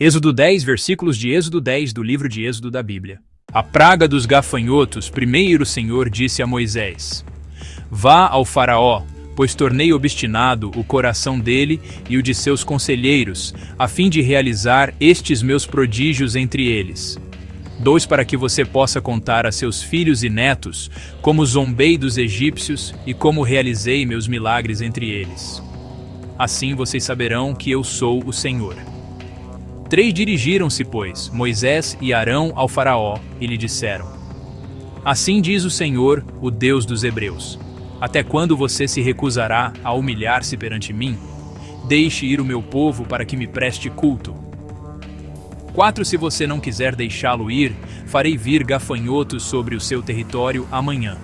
Êxodo 10, versículos de Êxodo 10 do livro de Êxodo da Bíblia. A praga dos gafanhotos. Primeiro o Senhor disse a Moisés: Vá ao faraó, pois tornei obstinado o coração dele e o de seus conselheiros, a fim de realizar estes meus prodígios entre eles. 2 Para que você possa contar a seus filhos e netos como zombei dos egípcios e como realizei meus milagres entre eles. Assim vocês saberão que eu sou o Senhor. 3 Dirigiram-se, pois, Moisés e Arão ao faraó e lhe disseram: Assim diz o Senhor, o Deus dos Hebreus: Até quando você se recusará a humilhar-se perante mim? Deixe ir o meu povo para que me preste culto. 4 Se você não quiser deixá-lo ir, farei vir gafanhotos sobre o seu território amanhã.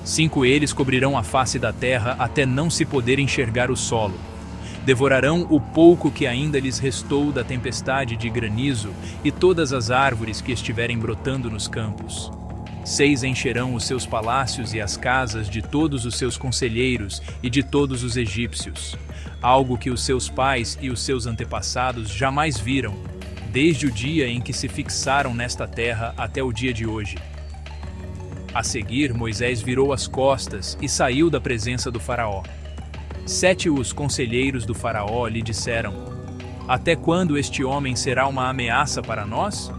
5 Eles cobrirão a face da terra até não se poder enxergar o solo. Devorarão o pouco que ainda lhes restou da tempestade de granizo e todas as árvores que estiverem brotando nos campos. 6 Encherão os seus palácios e as casas de todos os seus conselheiros e de todos os egípcios, algo que os seus pais e os seus antepassados jamais viram, desde o dia em que se fixaram nesta terra até o dia de hoje. A seguir, Moisés virou as costas e saiu da presença do faraó. 7 Os conselheiros do faraó lhe disseram: Até quando este homem será uma ameaça para nós?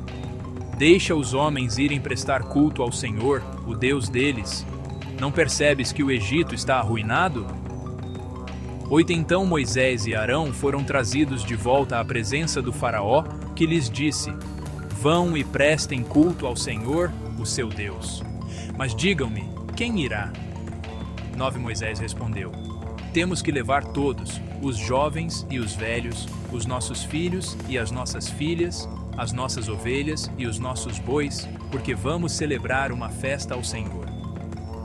Deixa os homens irem prestar culto ao Senhor, o Deus deles. Não percebes que o Egito está arruinado? 8 Então Moisés e Arão foram trazidos de volta à presença do faraó, que lhes disse: Vão e prestem culto ao Senhor, o seu Deus. Mas digam-me, quem irá? 9 Moisés respondeu: Temos que levar todos, os jovens e os velhos, os nossos filhos e as nossas filhas, as nossas ovelhas e os nossos bois, porque vamos celebrar uma festa ao Senhor.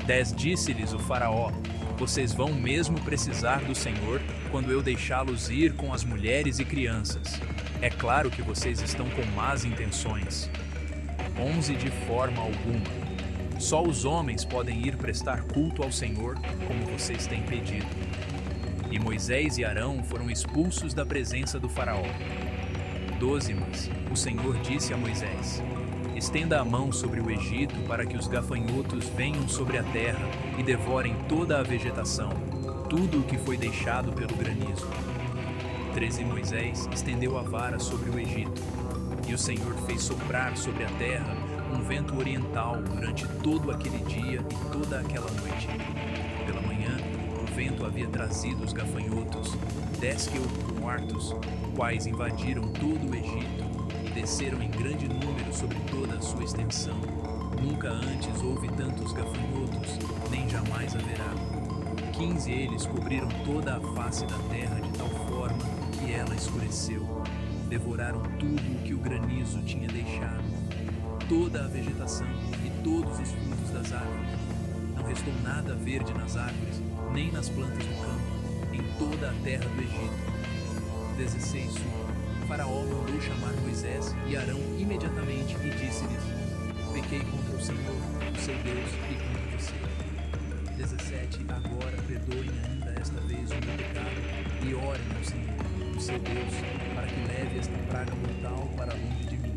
10 Disse-lhes o faraó: Vocês vão mesmo precisar do Senhor quando eu deixá-los ir com as mulheres e crianças. É claro que vocês estão com más intenções. 11 De forma alguma. Só os homens podem ir prestar culto ao Senhor, como vocês têm pedido. E Moisés e Arão foram expulsos da presença do faraó. 12 Mas o Senhor disse a Moisés: Estenda a mão sobre o Egito para que os gafanhotos venham sobre a terra e devorem toda a vegetação, tudo o que foi deixado pelo granizo. 13 Moisés estendeu a vara sobre o Egito, e o Senhor fez soprar sobre a terra um vento oriental durante todo aquele dia e toda aquela noite. Pela manhã, o vento havia trazido os gafanhotos, 10 quartos, quais invadiram todo o Egito e desceram em grande número sobre toda a sua extensão. Nunca antes houve tantos gafanhotos, nem jamais haverá. 15 Eles cobriram toda a face da terra de tal forma que ela escureceu. Devoraram tudo o que o granizo tinha deixado, toda a vegetação e todos os frutos das árvores. Não restou nada verde nas árvores, nem nas plantas do campo, em toda a terra do Egito. 16 Faraó mandou chamar Moisés e Arão imediatamente e disse-lhes: Pequei contra o Senhor, o seu Deus, e contra você. 17 Agora perdoem ainda esta vez o meu pecado e orem ao Senhor, o seu Deus, para que leve esta praga mortal para longe de mim.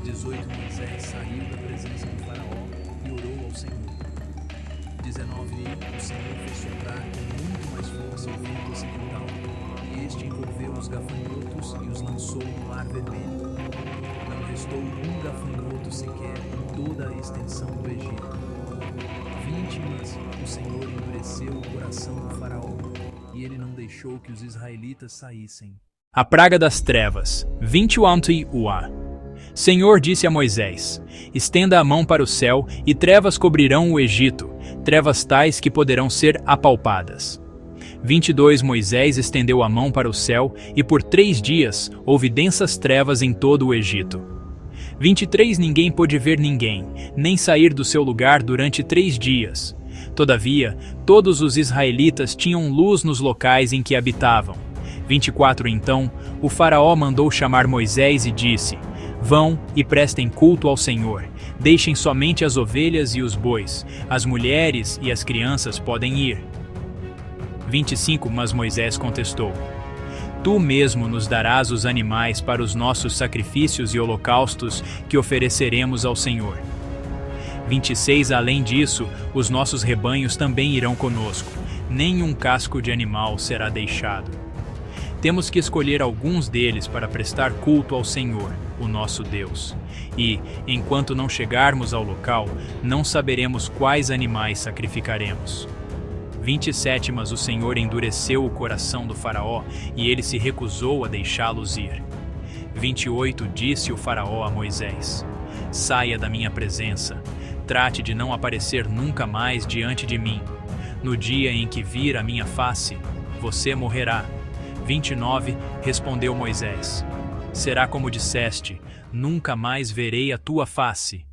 18 Moisés saiu da presença do faraó e orou ao Senhor. 19 O Senhor fez soprar com muito mais força o vento ocidental, e este envolveu os gafanhotos e os lançou no mar vermelho. Não restou um gafanhoto sequer em toda a extensão do Egito. 20 Mas o Senhor endureceu o coração do faraó, e ele não deixou que os israelitas saíssem. A praga das trevas. 21 Senhor disse a Moisés: Estenda a mão para o céu, e trevas cobrirão o Egito, trevas tais que poderão ser apalpadas. 22 Moisés estendeu a mão para o céu, e por 3 dias houve densas trevas em todo o Egito. 23 Ninguém pôde ver ninguém, nem sair do seu lugar durante 3 dias. Todavia, todos os israelitas tinham luz nos locais em que habitavam. 24 Então, o faraó mandou chamar Moisés e disse: Vão e prestem culto ao Senhor. Deixem somente as ovelhas e os bois. As mulheres e as crianças podem ir. 25 Mas Moisés contestou: Tu mesmo nos darás os animais para os nossos sacrifícios e holocaustos que ofereceremos ao Senhor. 26 Além disso, os nossos rebanhos também irão conosco, nenhum casco de animal será deixado. Temos que escolher alguns deles para prestar culto ao Senhor, o nosso Deus. E, enquanto não chegarmos ao local, não saberemos quais animais sacrificaremos. 27 Mas o Senhor endureceu o coração do faraó, e ele se recusou a deixá-los ir. 28 Disse o faraó a Moisés: Saia da minha presença, trate de não aparecer nunca mais diante de mim. No dia em que vir a minha face, você morrerá. 29 Respondeu Moisés: Será como disseste, nunca mais verei a tua face.